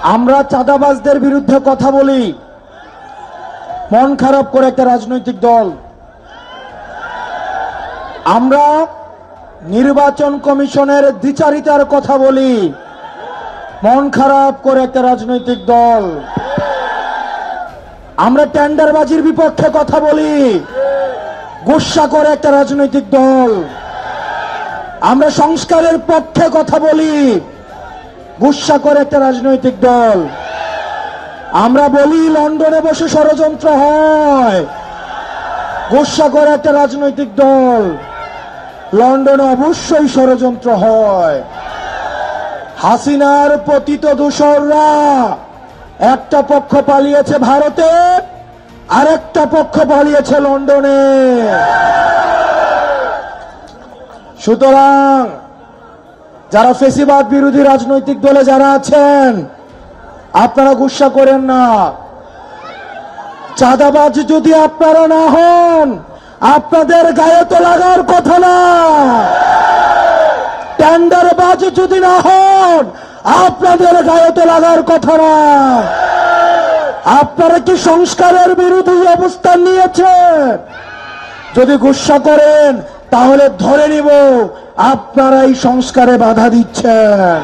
আমরা চাঁদাবাজদের বিরুদ্ধে কথা বলি, মন খারাপ করে একটা রাজনৈতিক দল। আমরা নির্বাচন কমিশনের দ্বিচারিতার কথা বলি, মন খারাপ করে একটা রাজনৈতিক দল। আমরা টেন্ডারবাজির বিপক্ষে কথা বলি, গুসা করে একটা রাজনৈতিক দল। আমরা সংস্কারের পক্ষে কথা বলি, গুসা করে একটা রাজনৈতিক দল। আমরা বলি লন্ডনে বসে ষড়যন্ত্র হয়, গুসা করে একটা রাজনৈতিক দল। লন্ডনে অবশ্যই ষড়যন্ত্র হয়। হাসিনার পতিত দূষররা একটা পক্ষ পালিয়েছে ভারতে, আরেকটা পক্ষ পালিয়েছে লন্ডনে। সুতরাং যারা ফেসিবাদ বিরোধী রাজনৈতিক দলে যারা আছেন, আপনারা গুসা করেন না। চাঁদাবাজ যদি আপনারা না হন, আপনাদের গায়ে তো লাগার কথা না। টেন্ডারবাজ যদি না হন, আপনাদের গায়ে তো লাগার কথা না। আপনারা কি সংস্কারের বিরোধী অবস্থান নিয়েছেন? যদি গুসা করেন তাহলে ধরে নিব আপনারা এই সংস্কারে বাধা দিচ্ছেন।